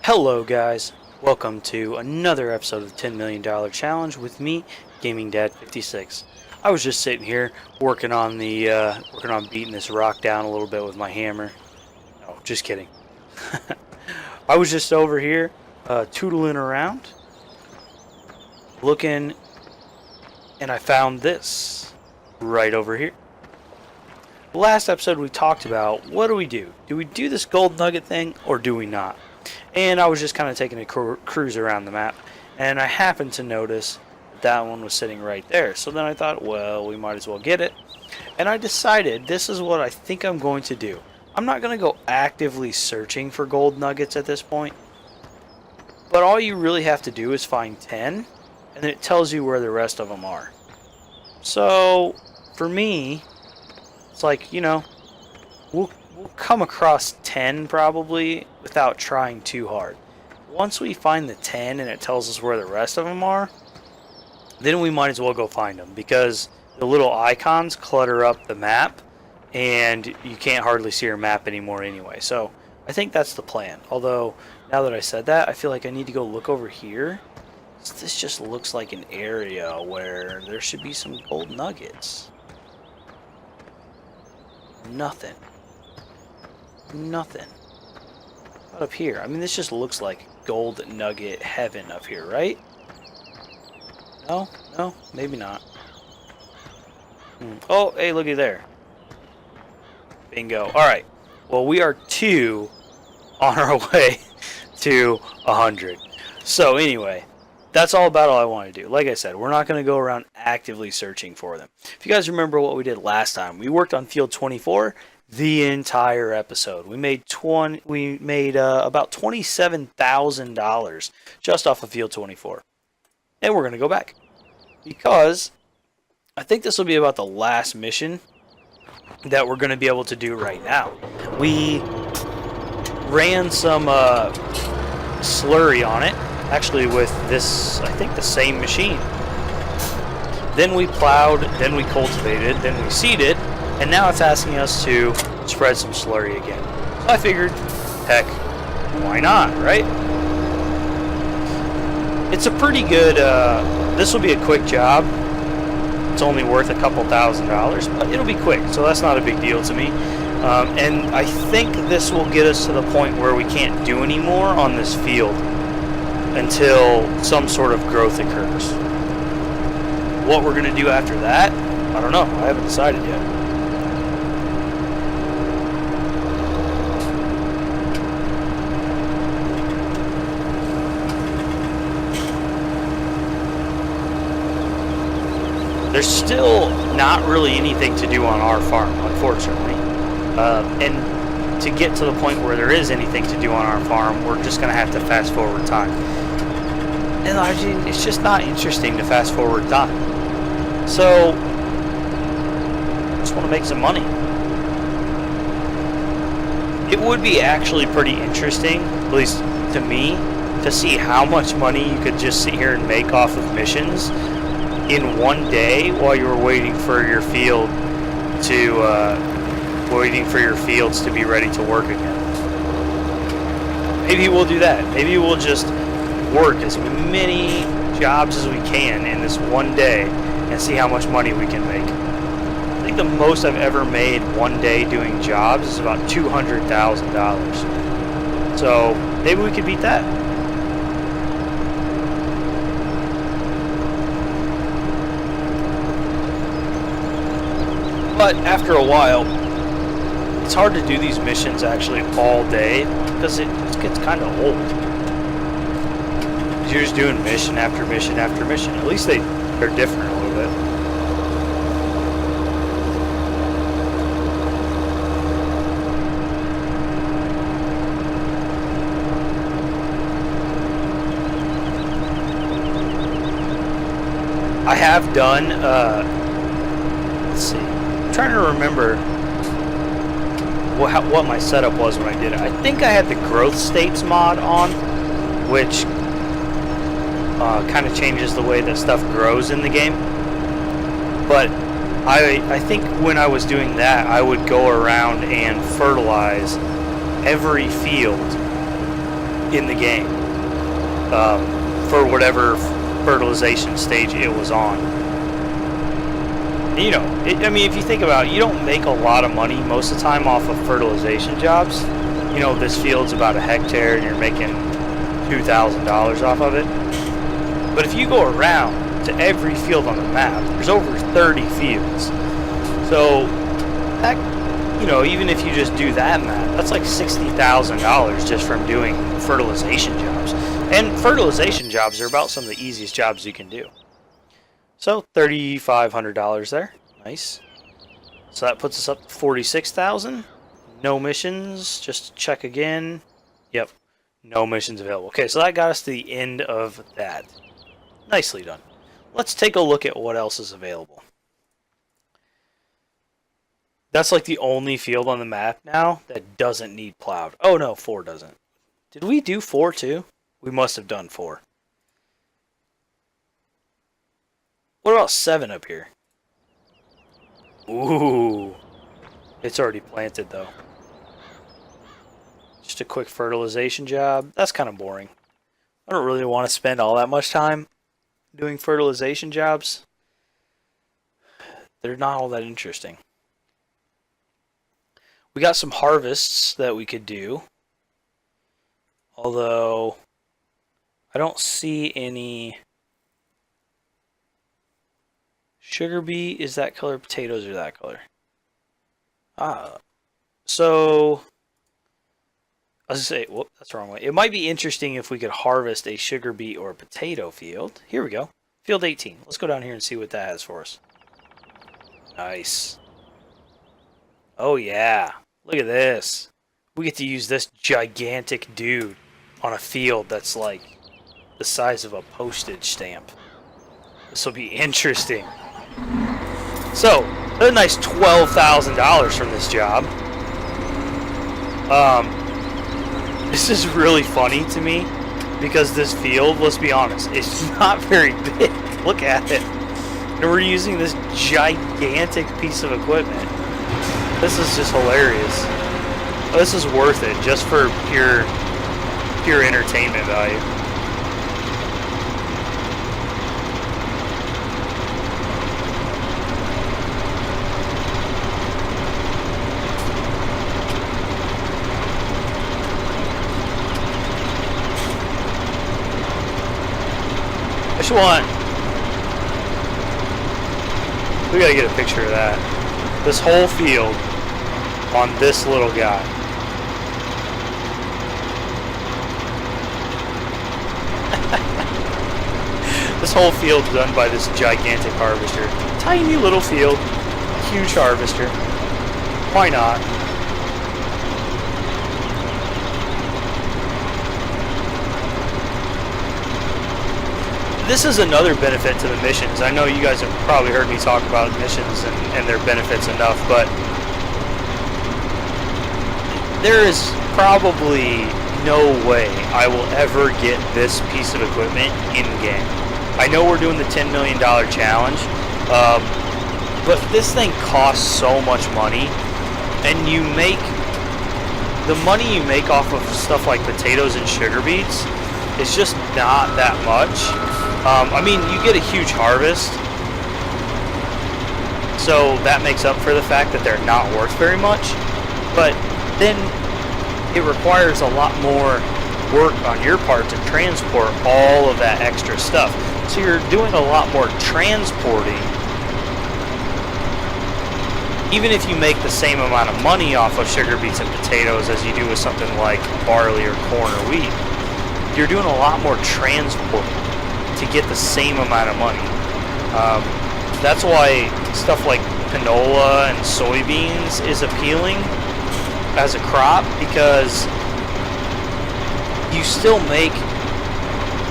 Hello guys, welcome to another episode of the $10 million challenge with me, Gaming Dad 56. I was just sitting here working on beating this rock down a little bit with my hammer. No, just kidding. I was just over here tootling around, looking, and I found this right over here. Last episode we talked about, what do? Do we do this gold nugget thing or do we not? And I was just kind of taking a cruise around the map, and I happened to notice that one was sitting right there. So then I thought, well, we might as well get it. And I decided this is what I think I'm going to do. I'm not going to go actively searching for gold nuggets at this point, but all you really have to do is find 10, and then it tells you where the rest of them are. So for me, it's like, you know, we'll come across 10 probably without trying too hard. Once we find the 10 and it tells us where the rest of them are, then we might as well go find them, because the little icons clutter up the map and you can't hardly see your map anymore anyway. So I think that's the plan. Although now that I said that, I feel like I need to go look over here. This just looks like an area where there should be some gold nuggets. Nothing. Not up here. I mean, this just looks like gold nugget heaven up here, right? No, maybe not. Oh, hey, looky there. Bingo. Alright. Well, we are 2 on our way to 100. So anyway, that's all I want to do. Like I said, we're not going to go around actively searching for them. If you guys remember what we did last time, we worked on field 24 the entire episode. We made about $27,000 just off of field 24. And we're going to go back, because I think this will be about the last mission that we're going to be able to do right now. We ran some slurry on it, actually with this, I think the same machine. Then we plowed, then we cultivated, then we seeded, and now it's asking us to spread some slurry again. So I figured, heck, why not, right? It's a pretty good, this will be a quick job. It's only worth a couple $1,000s, but it'll be quick, so that's not a big deal to me. And I think this will get us to the point where we can't do any more on this field until some sort of growth occurs. What we're going to do after that, I don't know. I haven't decided yet. There's still not really anything to do on our farm, unfortunately. And to get to the point where there is anything to do on our farm, we're just going to have to fast forward time. And it's just not interesting to fast forward time. So, I just want to make some money. It would be actually pretty interesting, at least to me, to see how much money you could just sit here and make off of missions in one day while you were waiting for your field to fields to be ready to work again. Maybe we'll do that. Maybe we'll just work as many jobs as we can in this one day and see how much money we can make. I think the most I've ever made one day doing jobs is about $200,000. So maybe we could beat that. But after a while, it's hard to do these missions actually all day, because it just gets kind of old. You're just doing mission after mission after mission. At least they're different a little bit. I have done, let's see, I'm trying to remember what my setup was when I did it. I think I had the growth states mod on, which kind of changes the way that stuff grows in the game. But I think when I was doing that, I would go around and fertilize every field in the game for whatever fertilization stage it was on. You know, I mean, if you think about it, you don't make a lot of money most of the time off of fertilization jobs. You know, this field's about a hectare and you're making $2,000 off of it. But if you go around to every field on the map, there's over 30 fields. So, that, you know, even if you just do that math, that's like $60,000 just from doing fertilization jobs. And fertilization jobs are about some of the easiest jobs you can do. So $3,500 there. Nice. So that puts us up to 46,000. No missions. Just to check again. Yep. No missions available. Okay, so that got us to the end of that. Nicely done. Let's take a look at what else is available. That's like the only field on the map now that doesn't need plowed. Oh no, 4 doesn't. Did we do 4 too? We must have done 4. What about 7 up here? Ooh. It's already planted though. Just a quick fertilization job. That's kind of boring. I don't really want to spend all that much time doing fertilization jobs. They're not all that interesting. We got some harvests that we could do. Although I don't see any. Sugar beet is that color, potatoes are that color. So I was gonna say, whoop, that's the wrong way. It might be interesting if we could harvest a sugar beet or a potato field. Here we go. Field 18. Let's go down here and see what that has for us. Nice. Oh yeah. Look at this. We get to use this gigantic dude on a field that's like the size of a postage stamp. This will be interesting. So, a nice $12,000 from this job. This is really funny to me because this field, let's be honest, it's not very big. Look at it. And we're using this gigantic piece of equipment. This is just hilarious. This is worth it just for pure entertainment value. We gotta get a picture of that. This whole field on this little guy. This whole field's done by this gigantic harvester. Tiny little field, huge harvester. Why not? This is another benefit to the missions. I know you guys have probably heard me talk about missions and their benefits enough, but there is probably no way I will ever get this piece of equipment in-game. I know we're doing the $10 million challenge, but this thing costs so much money, and the money you make off of stuff like potatoes and sugar beets is just not that much. I mean, you get a huge harvest, so that makes up for the fact that they're not worth very much, but then it requires a lot more work on your part to transport all of that extra stuff. So you're doing a lot more transporting. Even if you make the same amount of money off of sugar beets and potatoes as you do with something like barley or corn or wheat, you're doing a lot more transporting to get the same amount of money. That's why stuff like canola and soybeans is appealing as a crop, because you still make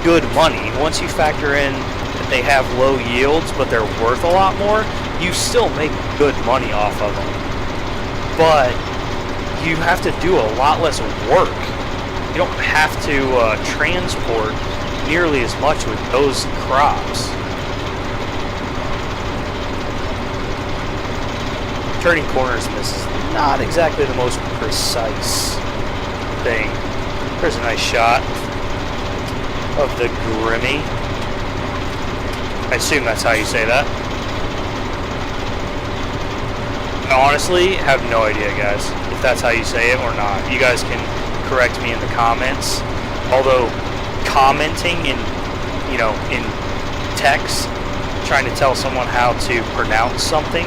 good money. Once you factor in that they have low yields but they're worth a lot more, you still make good money off of them. But you have to do a lot less work. You don't have to transport nearly as much with those crops. Turning corners in this is not exactly the most precise thing. There's a nice shot of the Grimmy. I assume that's how you say that. I honestly have no idea, guys, if that's how you say it or not. You guys can correct me in the comments. Although commenting in, you know, in text, trying to tell someone how to pronounce something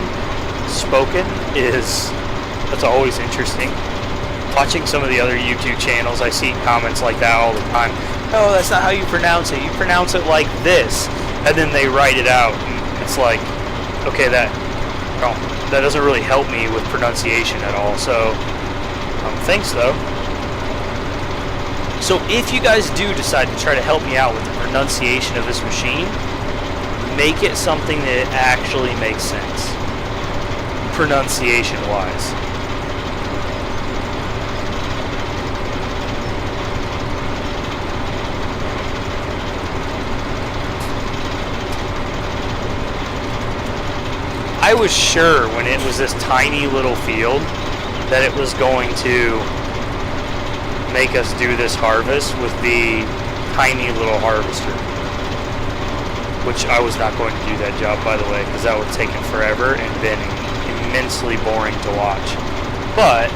spoken that's always interesting. Watching some of the other YouTube channels, I see comments like that all the time. No, that's not how you pronounce it. You pronounce it like this, and then they write it out. And it's like, okay, that doesn't really help me with pronunciation at all. So, thanks though. So if you guys do decide to try to help me out with the pronunciation of this machine, make it something that actually makes sense, pronunciation-wise. I was sure when it was this tiny little field that it was going to make us do this harvest with the tiny little harvester, which I was not going to do that job, by the way, because that would have taken forever and been immensely boring to watch. But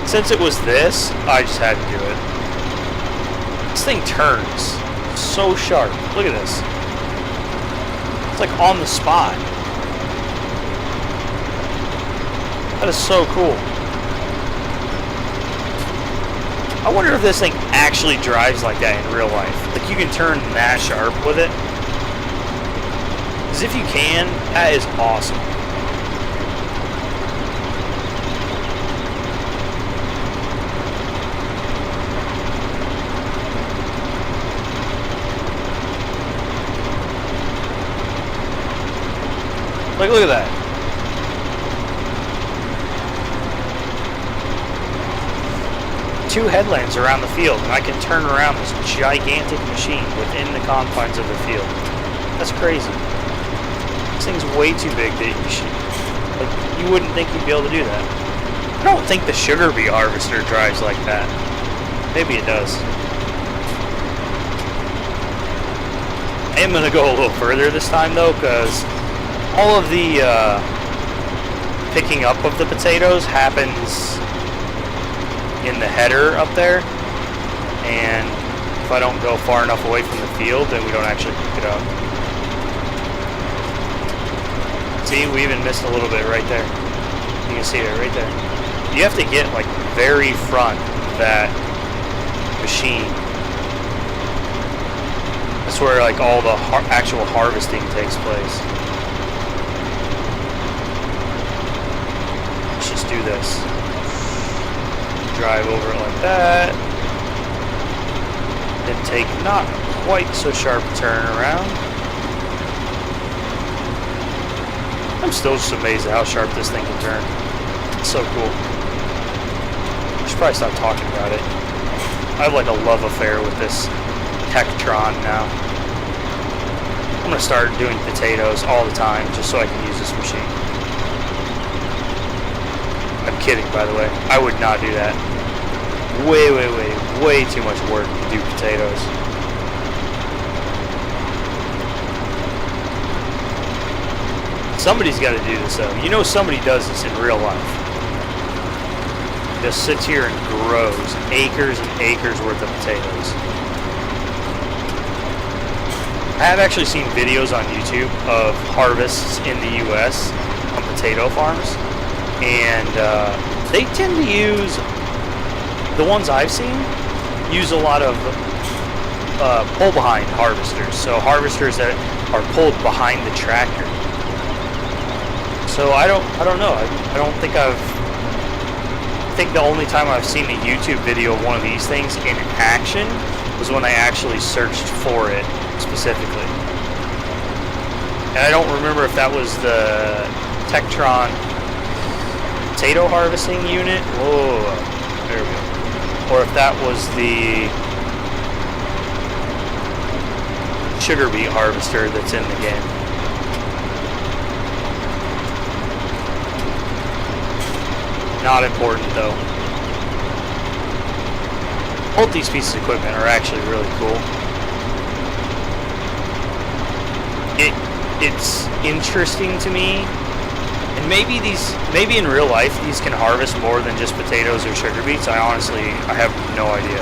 since it was this, I just had to do it. This thing turns so sharp. Look at this. It's like on the spot. That is so cool. I wonder if this thing actually drives like that in real life. Like you can turn that sharp with it. Because if you can, that is awesome. Like, look at that. Two headlands around the field, and I can turn around this gigantic machine within the confines of the field. That's crazy. This thing's way too big that you wouldn't think you'd be able to do that. I don't think the sugar beet harvester drives like that. Maybe it does. I am going to go a little further this time though, because all of the picking up of the potatoes happens in the header up there, and if I don't go far enough away from the field, then we don't actually pick it up. See, we even missed a little bit right there. You can see it right there. You have to get like very front of that machine. That's where like all the actual harvesting takes place. Let's just do this. Drive over it like that, then take not quite so sharp a turn around. I'm still just amazed at how sharp this thing can turn. It's so cool. I should probably stop talking about it. I have like a love affair with this Tektron now. I'm gonna start doing potatoes all the time just so I can use this machine. I'm kidding, by the way. I would not do that. Way too much work to do potatoes. Somebody's got to do this though. You know somebody does this in real life. Just sits here and grows acres and acres worth of potatoes. I have actually seen videos on YouTube of harvests in the US on potato farms, and they tend to use, the ones I've seen, use a lot of pull behind harvesters. So harvesters that are pulled behind the tractor. So I don't know. I think the only time I've seen a YouTube video of one of these things in action was when I actually searched for it specifically. And I don't remember if that was the Tektron potato harvesting unit. Whoa, there we go. Or if that was the sugar beet harvester that's in the game. Not important though. Both these pieces of equipment are actually really cool. It's interesting to me, and maybe in real life these can harvest more than just potatoes or sugar beets. I have no idea.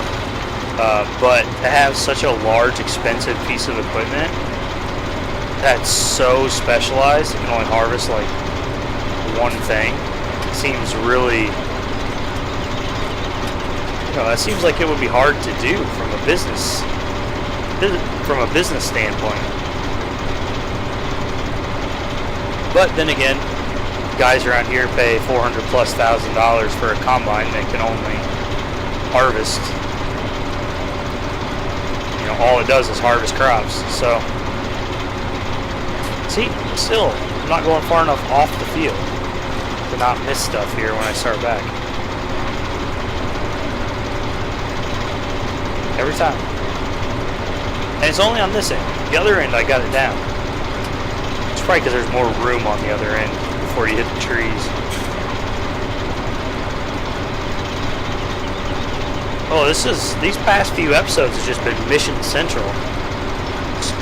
But to have such a large, expensive piece of equipment that's so specialized, it can only harvest like one thing, seems really, that seems like it would be hard to do from a business standpoint. But then again, guys around here pay $400,000+ for a combine that can only harvest, all it does is harvest crops. So, see, still, I'm not going far enough off the field to not miss stuff here when I start back. Every time. And it's only on this end. The other end, I got it down. It's probably because there's more room on the other end before you hit the trees. Oh, these past few episodes has just been mission central. Just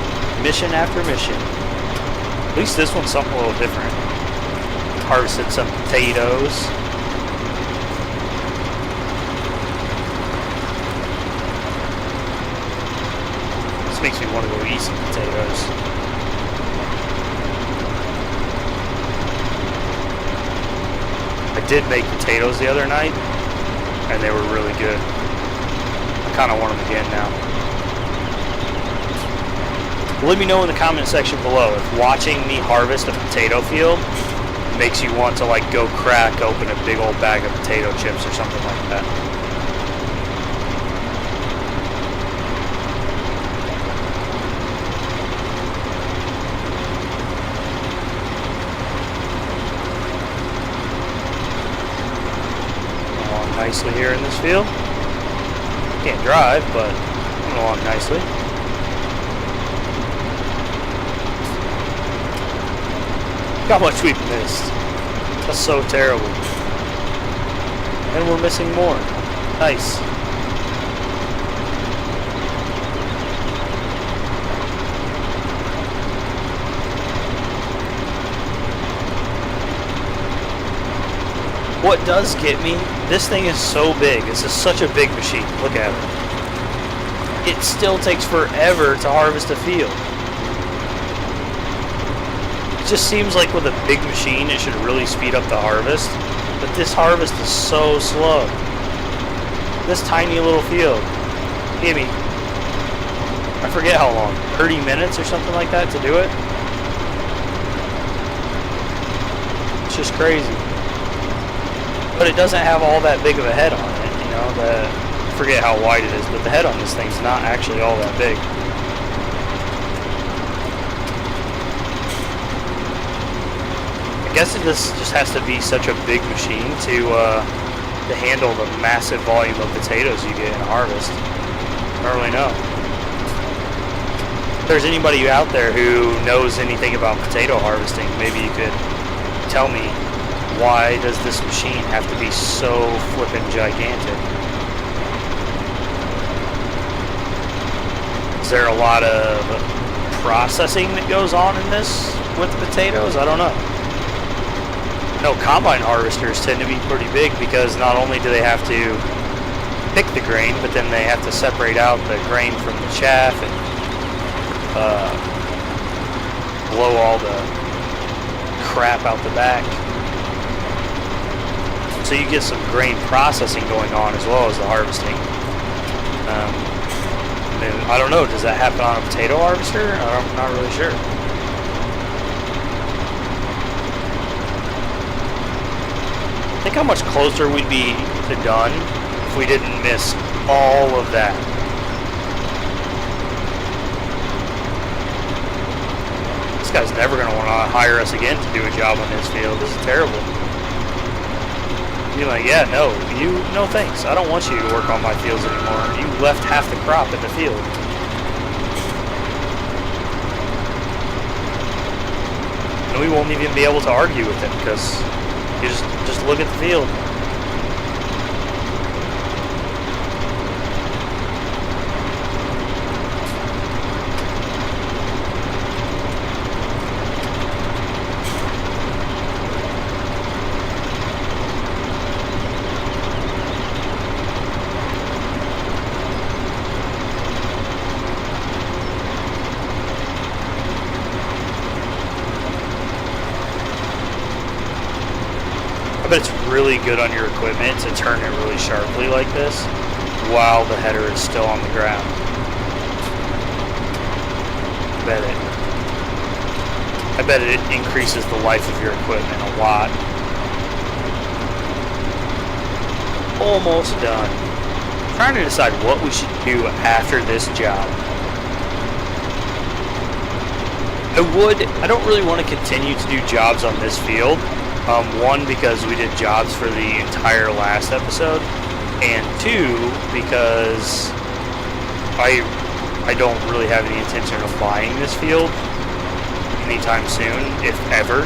mission after mission. At least this one's something a little different. Harvested some potatoes. This makes me want to go eat some potatoes. I did make potatoes the other night, and they were really good. I kind of want them again now. Let me know in the comment section below if watching me harvest a potato field makes you want to go crack open a big old bag of potato chips or something like that. Along nicely here in this field. Can't drive, but I'm along nicely. How much we've missed. That's so terrible. And we're missing more. Nice. What does get me, this thing is so big. This is such a big machine. Look at it. It still takes forever to harvest a field. It just seems like with a big machine it should really speed up the harvest, but this harvest is so slow. This tiny little field gave me, I forget how long, 30 minutes or something like that to do it. It's just crazy. But it doesn't have all that big of a head on it, I forget how wide it is, but the head on this thing's not actually all that big. I guess this just has to be such a big machine to handle the massive volume of potatoes you get in a harvest. I don't really know. If there's anybody out there who knows anything about potato harvesting, maybe you could tell me, why does this machine have to be so flippin' gigantic? Is there a lot of processing that goes on in this with potatoes? I don't know. No, combine harvesters tend to be pretty big because not only do they have to pick the grain, but then they have to separate out the grain from the chaff and blow all the crap out the back. So you get some grain processing going on as well as the harvesting. And I don't know, does that happen on a potato harvester? I'm not really sure. Think how much closer we'd be to done if we didn't miss all of that. This guy's never going to want to hire us again to do a job on this field. This is terrible. You're like, yeah, no thanks. I don't want you to work on my fields anymore. You left half the crop in the field. And we won't even be able to argue with him because you just look at the field. but it's really good on your equipment to turn it really sharply like this while the header is still on the ground. I bet it increases the life of your equipment a lot. Almost done. I'm trying to decide what we should do after this job. I don't really want to continue to do jobs on this field. One, because we did jobs for the entire last episode, and two, because I don't really have any intention of buying this field anytime soon, if ever.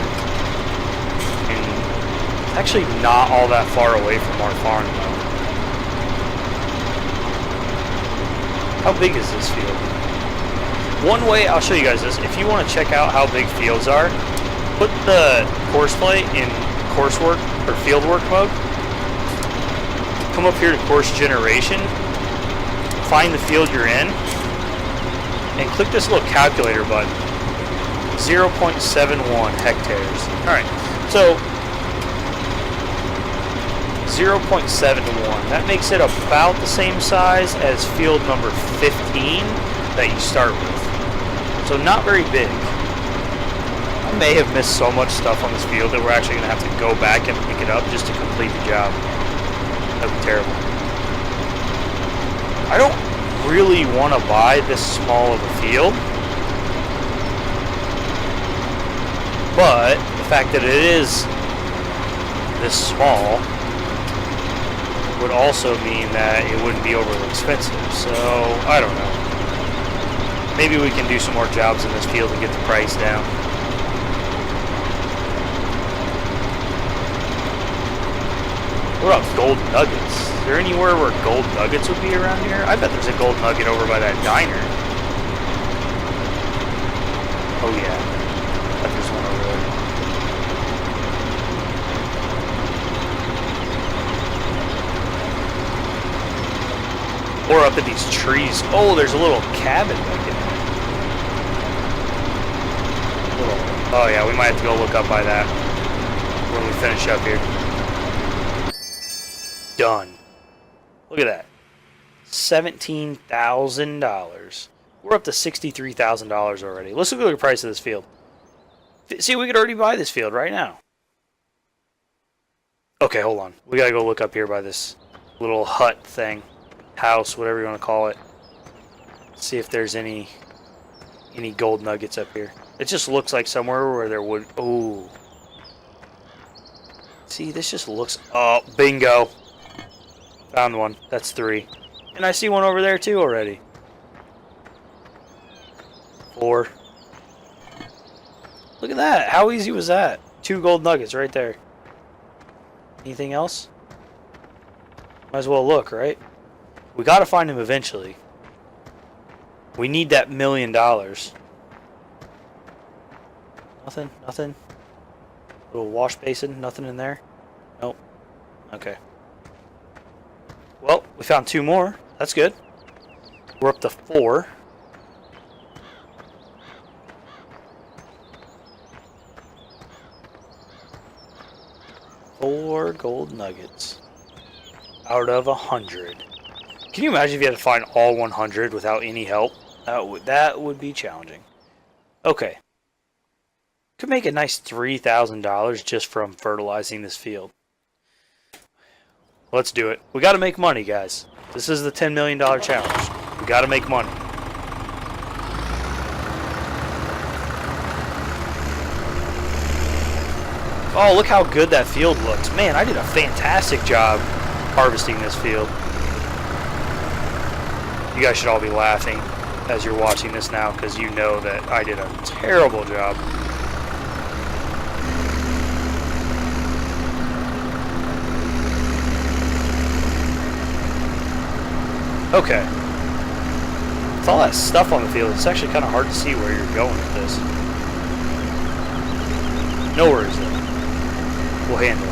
And it's actually not all that far away from our farm, though. How big is this field? One way, I'll show you guys this. If you want to check out how big fields are, put the Courseplay in coursework or fieldwork mode. Come up here to course generation. Find the field you're in. And click this little calculator button. 0.71 hectares. Alright, so 0.71. That makes it about the same size as field number 15 that you start with. So not very big. I may have missed so much stuff on this field that we're actually going to have to go back and pick it up just to complete the job. That would be terrible. I don't really want to buy this small of a field, but the fact that it is this small would also mean that it wouldn't be overly expensive. So I don't know. Maybe we can do some more jobs in this field and get the price down. What about gold nuggets? Is there anywhere where gold nuggets would be around here? I bet there's a gold nugget over by that diner. Oh yeah. I bet there's one over there. Or up in these trees. Oh, there's a little cabin back in there. Oh yeah, we might have to go look up by that when we finish up here. Done. Look at that. $17,000. We're up to $63,000 already. Let's look at the price of this field. See, we could already buy this field right now. Okay, hold on. We gotta go look up here by this little hut thing. House, whatever you want to call it. See if there's any gold nuggets up here. It just looks like somewhere where there would... Oh. See, this just looks... Oh, bingo. Found one. That's 3. And I see one over there too already. 4. Look at that. How easy was that? 2 gold nuggets right there. Anything else? Might as well look, right? We gotta find him eventually. We need that $1 million. Nothing? Nothing? Little wash basin? Nothing in there? Nope. Okay. Well, we found 2 more. That's good. We're up to 4. Four gold nuggets out of 100. Can you imagine if you had to find all 100 without any help? That would be challenging. Okay. Could make a nice $3,000 just from fertilizing this field. Let's do it. We got to make money, guys. This is the $10 million challenge. We got to make money. Oh, look how good that field looks. Man, I did a fantastic job harvesting this field. You guys should all be laughing as you're watching this now because you know that I did a terrible job. Okay. With all that stuff on the field, it's actually kind of hard to see where you're going with this. No worries though. We'll handle it.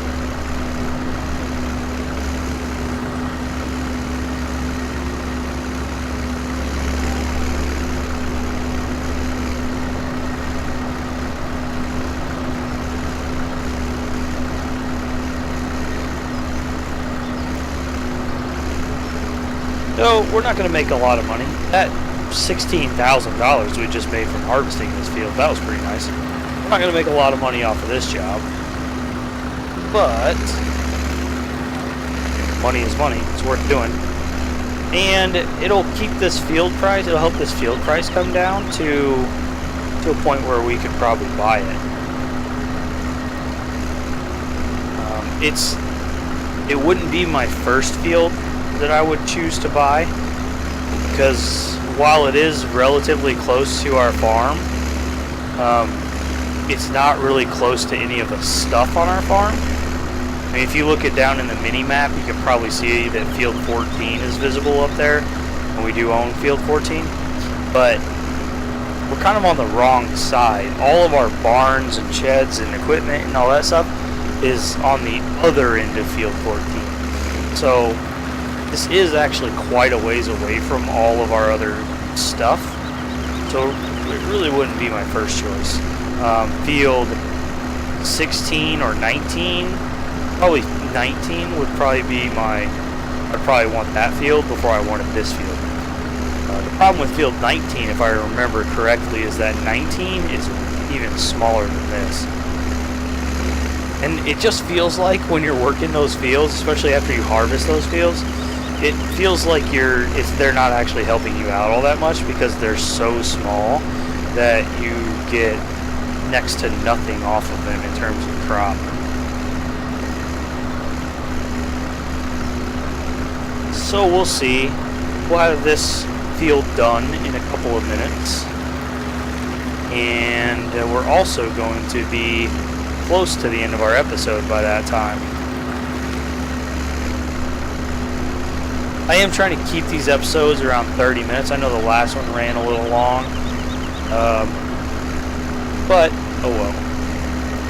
So we're not going to make a lot of money. That $16,000 we just made from harvesting this field, that was pretty nice. We're not going to make a lot of money off of this job, but money is money. It's worth doing. And it'll keep this field price, it'll help this field price come down to a point where we could probably buy it. It wouldn't be my first field that I would choose to buy, because while it is relatively close to our farm, it's not really close to any of the stuff on our farm. I mean, if you look it down in the mini map, you can probably see that field 14 is visible up there, and we do own field 14, but we're kind of on the wrong side. All of our barns and sheds and equipment and all that stuff is on the other end of field 14. So this is actually quite a ways away from all of our other stuff, so it really wouldn't be my first choice. Field 16 or 19, probably 19 would probably be I'd probably want that field before I wanted this field. The problem with field 19, if I remember correctly, is that 19 is even smaller than this. And it just feels like when you're working those fields, especially after you harvest those fields, it feels like they're not actually helping you out all that much, because they're so small that you get next to nothing off of them in terms of crop. So we'll see. We'll have this field done in a couple of minutes, and we're also going to be close to the end of our episode by that time. I am trying to keep these episodes around 30 minutes. I know the last one ran a little long, but oh well.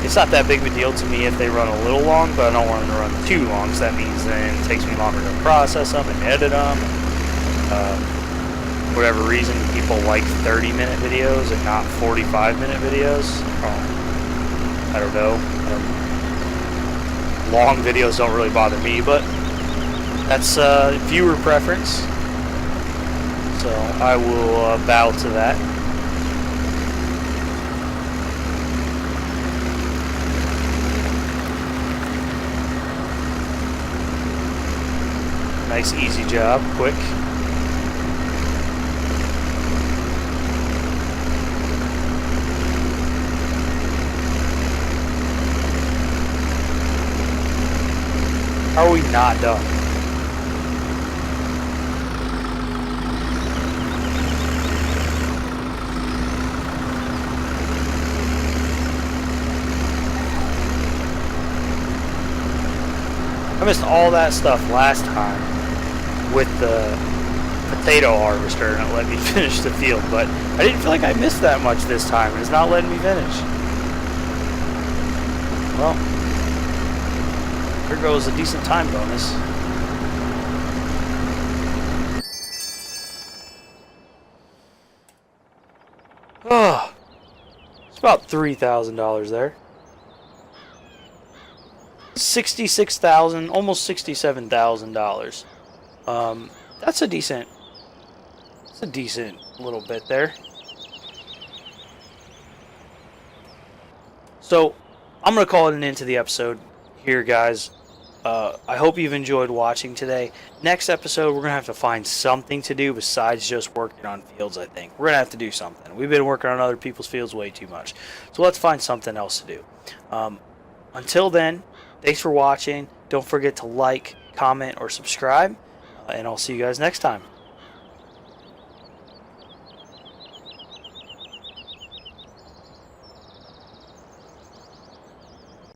It's not that big of a deal to me if they run a little long, but I don't want them to run too long, so that means then it takes me longer to process them and edit them. For whatever reason, people like 30-minute videos and not 45-minute videos. I don't know. Long videos don't really bother me, but that's viewer preference. So I will bow to that. Nice, easy job, quick. How are we not done? I missed all that stuff last time with the potato harvester, and it let me finish the field, but I didn't feel like I missed that much this time. It's not letting me finish. Well, here goes a decent time bonus. Oh, it's about $3,000 there. 66,000, almost $67,000. That's a decent little bit there. So I'm gonna call it an end to the episode here, guys. I hope you've enjoyed watching today. Next episode, we're gonna have to find something to do besides just working on fields. I think we're gonna have to do something. We've been working on other people's fields way too much, so let's find something else to do. Until then, thanks for watching. Don't forget to like, comment, or subscribe, and I'll see you guys next time.